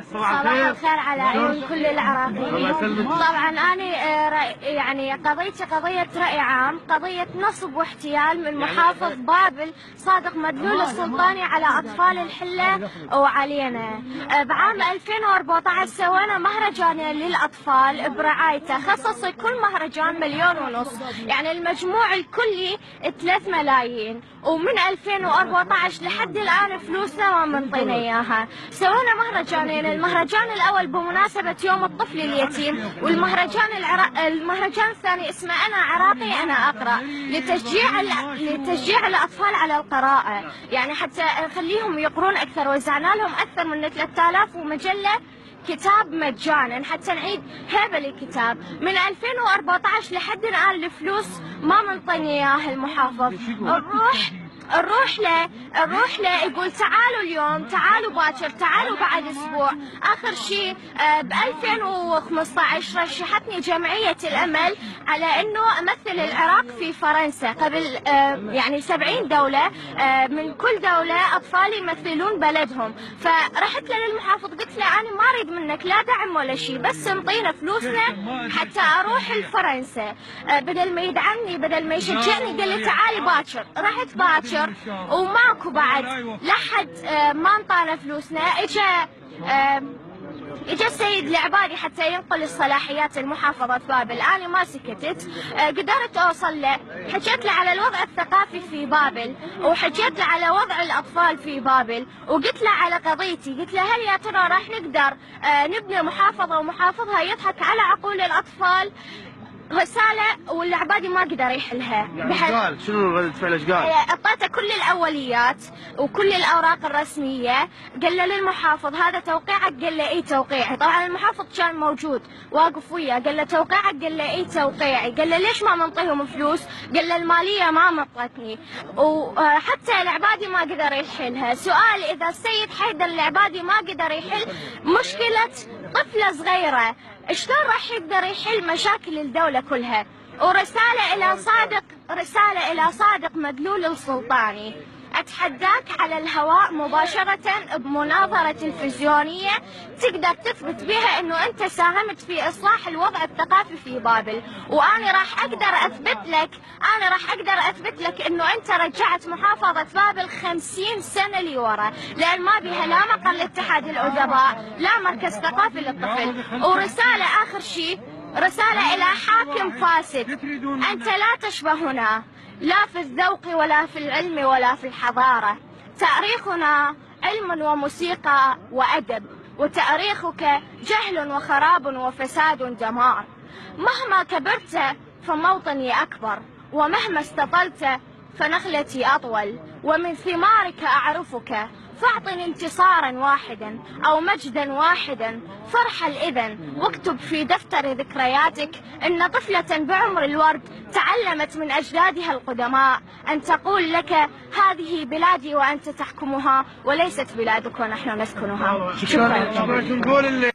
صباح الخير على عيون كل العراقيين. طبعا أنا يعني قضيتي قضية رأي عام، قضية نصب واحتيال من محافظ بابل صادق مدلول السلطاني على أطفال الحلة وعلينا. بعام 2014 سوينا مهرجان للأطفال برعايته، خصص كل مهرجان 1.5 مليون، يعني المجموع الكلي 3 ملايين، ومن 2014 لحد الآن فلوسنا ما منطينا إياها. سوينا مهرجانين، المهرجان الأول بمناسبة يوم الطفل اليتيم، والمهرجان الثاني اسمه أنا عراقي أنا أقرأ، لتشجيع الأطفال على القراءة، يعني حتى نخليهم يقرون أكثر. وزعنا لهم أكثر من 3000 ومجلة كتاب مجانا حتى نعيد هذا الكتاب. من 2014 لحد الآن الفلوس ما منطيني إياها المحافظ. نروح له يقول تعالوا اليوم، تعالوا باكر، تعالوا بعد اسبوع. اخر شيء ب 2015 رشحتني جمعية الامل على انه امثل العراق في فرنسا قبل يعني 70 دولة، من كل دولة اطفال يمثلون بلدهم. فرحت له للمحافظ قلت له انا ما اريد منك لا دعم ولا شيء، بس انطينا فلوسنا حتى اروح لفرنسا. بدل ما يدعمني بدل ما يشجعني قال لي تعالي باكر. رحت باكر وماكو بعد لحد ما انطانا فلوسنا. اجا السيد العبادي حتى ينقل الصلاحيات المحافظة بابل. انا ما سكتت، قدرت اوصل له، حكيت له على الوضع الثقافي في بابل، وحكيت له على وضع الاطفال في بابل، وقلت له على قضيتي. قلت له هل يا ترى راح نقدر نبني محافظة ومحافظها يضحك على عقول الاطفال؟ رسالة والعبادي ما قدر يحلها. قال شنو ردة فعل؟ ايش قال؟ اعطيته كل الاوليات وكل الاوراق الرسميه، قال له للمحافظ هذا توقيعك؟ قال له اي توقيعي. طبعا المحافظ كان موجود واقف وياه، قال له توقيعك؟ قال له اي توقيعي. قال له ليش ما منطيهم فلوس؟ قال له الماليه ما منطتني. وحتى العبادي ما قدر يحلها. سؤال اذا السيد حيدر العبادي ما قدر يحل مشكله طفله صغيره، شلون راح يقدر يحل مشاكل الدولة كلها؟ ورسالة إلى صادق مدلول السلطاني، أتحداك على الهواء مباشرة بمناظرة تلفزيونية تقدر تثبت بها أنه أنت ساهمت في إصلاح الوضع الثقافي في بابل، وأنا راح أقدر أثبت لك أنه أنت رجعت محافظة بابل 50 سنة لورا، لأن ما بها لا مقر لاتحاد الأدباء لا مركز ثقافي للطفل. ورسالة آخر شيء، رسالة إلى حاكم فاسد، أنت لا تشبهنا لا في الذوق ولا في العلم ولا في الحضارة. تاريخنا علم وموسيقى وأدب، وتاريخك جهل وخراب وفساد ودمار. مهما كبرت فموطني أكبر، ومهما استطلت فنخلتي أطول، ومن ثمارك أعرفك. فاعطني انتصارا واحدا أو مجدا واحدا فارحل إذن، واكتب في دفتر ذكرياتك إن طفلة بعمر الورد تعلمت من أجدادها القدماء أن تقول لك هذه بلادي وأنت تحكمها، وليست بلادك ونحن نسكنها. شكرا.